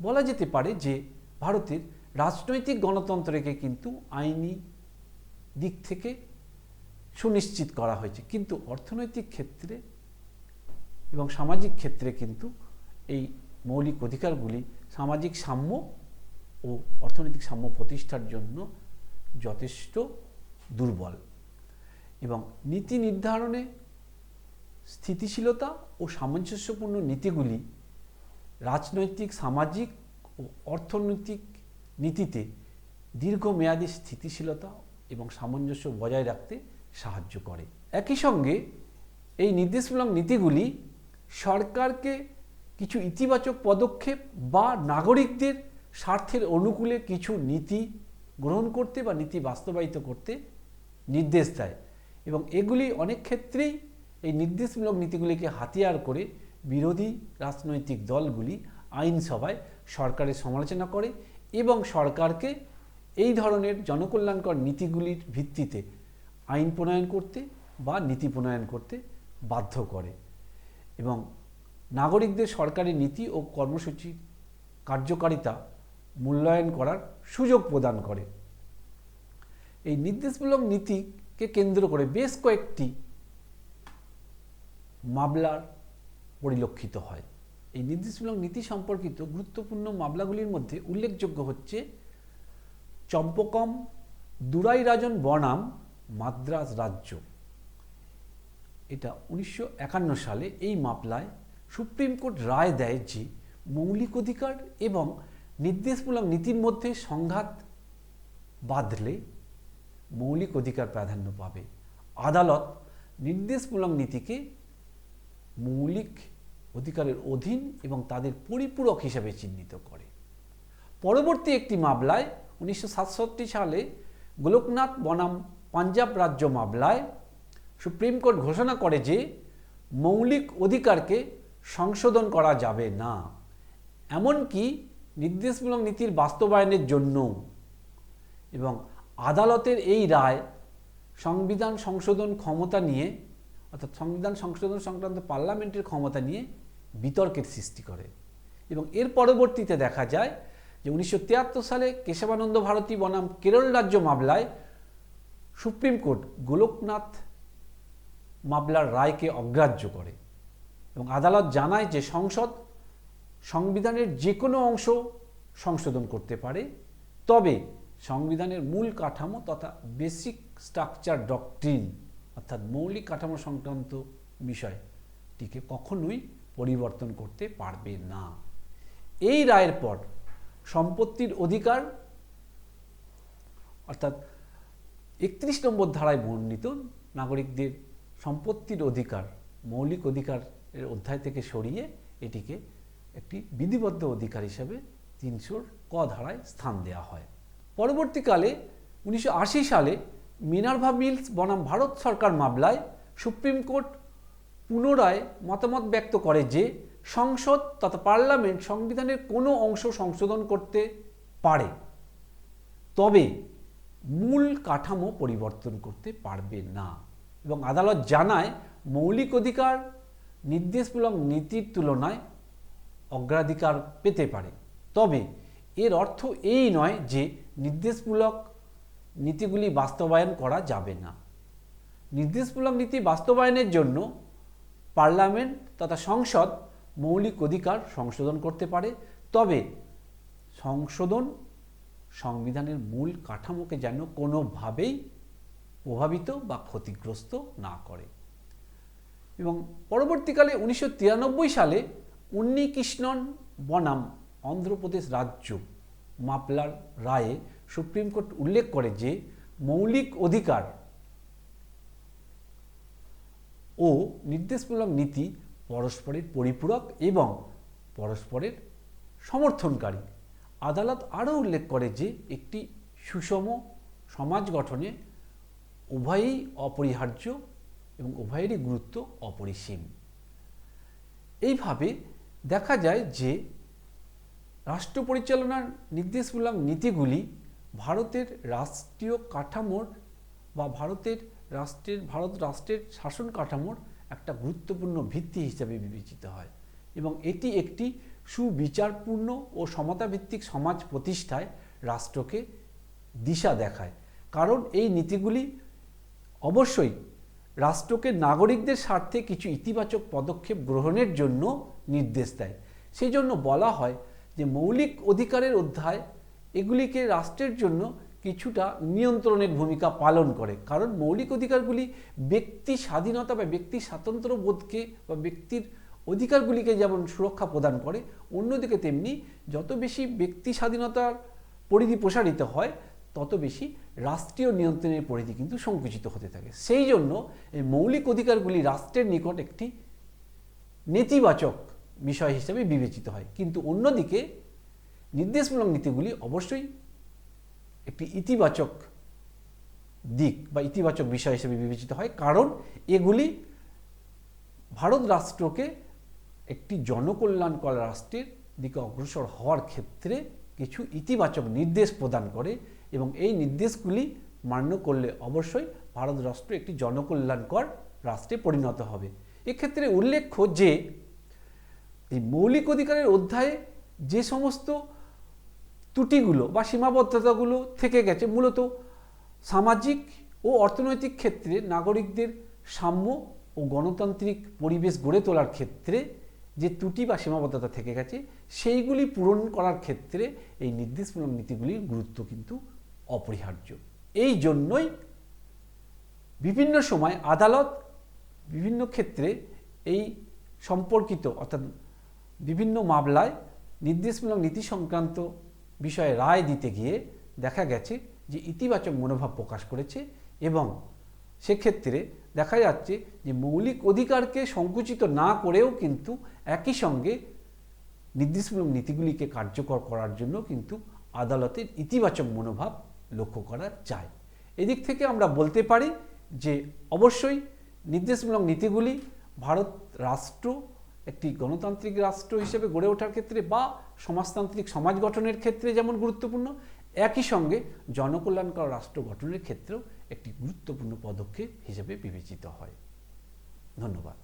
বলা যেতে পারে যে ভারতের রাজনৈতিক গণতন্ত্রকে কিন্তু আইনি দিক থেকে সুনিশ্চিত করা হয়েছে, কিন্তু অর্থনৈতিক ক্ষেত্রে এবং সামাজিক ক্ষেত্রে কিন্তু এই মৌলিক অধিকারগুলি সামাজিক সাম্য ও অর্থনৈতিক সাম্য প্রতিষ্ঠার জন্য যথেষ্ট দুর্বল। এবং নীতি নির্ধারণে স্থিতিশীলতা ও সামঞ্জস্যপূর্ণ নীতিগুলি রাজনৈতিক, সামাজিক ও অর্থনৈতিক নীতিতে দীর্ঘমেয়াদী স্থিতিশীলতা এবং সামঞ্জস্য বজায় রাখতে সাহায্য করে। একই সঙ্গে এই নির্দেশমূলক নীতিগুলি সরকারকে কিছু ইতিবাচক পদক্ষেপ বা নাগরিকদের স্বার্থের অনুকূলে কিছু নীতি গ্রহণ করতে বা নীতি বাস্তবায়িত করতে নির্দেশ দেয় এবং এগুলি অনেক ক্ষেত্রেই এই নির্দেশমূলক নীতিগুলিকে হাতিয়ার করে বিরোধী রাজনৈতিক দলগুলি আইনসভায় সরকারের সমালোচনা করে এবং সরকারকে এই ধরনের জনকল্যাণকর নীতিগুলির ভিত্তিতে আইন প্রণয়ন করতে বা নীতি প্রণয়ন করতে বাধ্য করে এবং নাগরিকদের সরকারি নীতি ও কর্মসূচি কার্যকারিতা মূল্যায়ন করার সুযোগ প্রদান করে। এই নির্দেশমূলক নীতিকে কেন্দ্র করে বেশ কয়েকটি মামলার পরিলক্ষিত হয়। এই নির্দেশমূলক নীতি সম্পর্কিত গুরুত্বপূর্ণ মামলাগুলির মধ্যে উল্লেখযোগ্য হচ্ছে চম্পকম দুরাইরাজন বনাম মাদ্রাজ রাজ্য। এটা 1951 সালে এই মামলায় সুপ্রিম কোর্ট রায় দেয় যে মৌলিক অধিকার এবং নির্দেশমূলক নীতির মধ্যে সংঘাত বাঁধলে মৌলিক অধিকার প্রাধান্য পাবে। আদালত নির্দেশমূলক নীতিকে মৌলিক অধিকারের অধীন এবং তাদের পরিপূরক হিসেবে চিহ্নিত করে। পরবর্তী একটি মামলায় 1967 সালে গোলকনাথ বনাম পাঞ্জাব রাজ্য মামলায় সুপ্রিম কোর্ট ঘোষণা করে যে মৌলিক অধিকারকে সংশোধন করা যাবে না, এমনকি নির্দেশমূলক নীতির বাস্তবায়নের জন্য। এবং আদালতের এই রায় সংবিধান সংশোধন ক্ষমতা নিয়ে অর্থাৎ সংবিধান সংশোধন সংক্রান্ত পার্লামেন্টের ক্ষমতা নিয়ে বিতর্কের সৃষ্টি করে। এবং এর পরবর্তীতে দেখা যায় যে 1973 সালে কেশবানন্দ ভারতী বনাম কেরল রাজ্য মামলায় সুপ্রিম কোর্ট গোলকনাথ মামলার রায়কে অগ্রাহ্য করে এবং আদালত জানায় যে সংসদ সংবিধানের যে কোনো অংশ সংশোধন করতে পারে, তবে সংবিধানের মূল কাঠামো তথা বেসিক স্ট্রাকচার ডক্ট্রিন অর্থাৎ মৌলিক কাঠামো সংক্রান্ত বিষয়টিকে কখনোই পরিবর্তন করতে পারবে না। এই রায়ের পর সম্পত্তির অধিকার অর্থাৎ 31 নম্বর ধারায় বর্ণিত নাগরিকদের সম্পত্তির অধিকার মৌলিক অধিকারের অধ্যায় থেকে সরিয়ে এটিকে একটি বিধিবদ্ধ অধিকার হিসেবে 300 ক ধারায় স্থান দেওয়া হয়। পরবর্তীকালে 1980 সালে মিনার্ভা মিলস বনাম ভারত সরকার মামলায় সুপ্রিম কোর্ট পুনরায় মতামত ব্যক্ত করে যে সংসদ তথা পার্লামেন্ট সংবিধানের কোনো অংশ সংশোধন করতে পারে, তবে মূল কাঠামো পরিবর্তন করতে পারবে না। এবং আদালত জানায় মৌলিক অধিকার নির্দেশমূলক নীতির তুলনায় অগ্রাধিকার পেতে পারে, তবে এর অর্থ এই নয় যে নির্দেশমূলক নীতিগুলি বাস্তবায়ন করা যাবে না। নির্দেশমূলক নীতি বাস্তবায়নের জন্য পার্লামেন্ট তথা সংসদ মৌলিক অধিকার সংশোধন করতে পারে, তবে সংশোধন সংবিধানের মূল কাঠামোকে যেন কোনোভাবেই প্রভাবিত বা ক্ষতিগ্রস্ত না করে। এবং পরবর্তীকালে 1993 সালে উন্নিকৃষ্ণন বনাম অন্ধ্রপ্রদেশ রাজ্য মামলার রায়ে সুপ্রিম কোর্ট উল্লেখ করে যে মৌলিক অধিকার ও নির্দেশমূলক নীতি পরস্পরের পরিপূরক এবং পরস্পরের সমর্থনকারী। আদালত আরও উল্লেখ করে যে একটি সুষম সমাজ গঠনে উভয়ই অপরিহার্য এবং উভয়েরই গুরুত্ব অপরিসীম। এইভাবে দেখা যায় যে রাষ্ট্র পরিচালনার নির্দেশমূলক নীতিগুলি ভারতের রাষ্ট্রীয় কাঠামোর বা ভারত রাষ্ট্রের শাসন কাঠামোর একটা গুরুত্বপূর্ণ ভিত্তি হিসেবে বিবেচিত হয় এবং এটি একটি সুবিচারপূর্ণ ও সমতাভিত্তিক সমাজ প্রতিষ্ঠায় রাষ্ট্রকে দিশা দেখায়। কারণ এই নীতিগুলি অবশ্যই রাষ্ট্রকে নাগরিকদের স্বার্থে কিছু ইতিবাচক পদক্ষেপ গ্রহণের জন্য নির্দেশ দেয়। সেই জন্য বলা হয় যে মৌলিক অধিকারের অধ্যায় এগুলিকে রাষ্ট্রের জন্য কিছুটা নিয়ন্ত্রণের ভূমিকা পালন করে, কারণ মৌলিক অধিকারগুলি ব্যক্তি স্বাধীনতা বা ব্যক্তি স্বাতন্ত্র্য বোধকে বা ব্যক্তির অধিকারগুলিকে যেমন সুরক্ষা প্রদান করে, অন্যদিকে তেমনি যত বেশি ব্যক্তি স্বাধীনতার পরিধি প্রসারিত হয় তত বেশি রাষ্ট্রীয় নিয়ন্ত্রণের পরিধি কিন্তু সংকুচিত হতে থাকে। সেই জন্য এই মৌলিক অধিকারগুলি রাষ্ট্রের নিকট একটি নেতিবাচক বিষয় হিসেবে বিবেচিত হয়, কিন্তু অন্যদিকে নির্দেশমূলক নীতিগুলি অবশ্যই একটি ইতিবাচক দিক বা ইতিবাচক বিষয় হিসেবে বিবেচিত হয়, কারণ এগুলি ভারত রাষ্ট্রকে একটি জনকল্যাণকর রাষ্ট্রের দিকে অগ্রসর হওয়ার ক্ষেত্রে কিছু ইতিবাচক নির্দেশ প্রদান করে এবং এই নির্দেশগুলি মান্য করলে অবশ্যই ভারত রাষ্ট্র একটি জনকল্যাণকর রাষ্ট্রে পরিণত হবে। এক্ষেত্রে উল্লেখ্য যে এই মৌলিক অধিকারের অধ্যায়ে যে সমস্ত ত্রুটিগুলো বা সীমাবদ্ধতাগুলো থেকে গেছে, মূলত সামাজিক ও অর্থনৈতিক ক্ষেত্রে নাগরিকদের সাম্য ও গণতান্ত্রিক পরিবেশ গড়ে তোলার ক্ষেত্রে যে ত্রুটি বা সীমাবদ্ধতা থেকে গেছে সেইগুলি পূরণ করার ক্ষেত্রে এই নির্দেশমূলক নীতিগুলির গুরুত্ব কিন্তু অপরিহার্য। এই জন্যই বিভিন্ন সময় আদালত বিভিন্ন ক্ষেত্রে এই সম্পর্কিত অর্থাৎ বিভিন্ন মামলায় নির্দেশমূলক নীতি সংক্রান্ত বিষয়ে রায় দিতে গিয়ে দেখা গেছে যে ইতিবাচক মনোভাব প্রকাশ করেছে এবং সেক্ষেত্রে দেখা যাচ্ছে যে মৌলিক অধিকারকে সংকুচিত না করেও কিন্তু একই সঙ্গে নির্দেশমূলক নীতিগুলিকে কার্যকর করার জন্য কিন্তু আদালতের ইতিবাচক মনোভাব লক্ষ্য করা যায়। এদিক থেকে আমরা বলতে পারি যে অবশ্যই নির্দেশমূলক নীতিগুলি ভারত রাষ্ট্র একটি গণতান্ত্রিক রাষ্ট্র হিসেবে গড়ে ওঠার ক্ষেত্রে বা সমাজতান্ত্রিক সমাজ গঠনের ক্ষেত্রে যেমন গুরুত্বপূর্ণ, একই সঙ্গে জনকল্যাণকর রাষ্ট্র গঠনের ক্ষেত্রেও একটি গুরুত্বপূর্ণ পদক্ষেপ হিসেবে বিবেচিত হয়। ধন্যবাদ।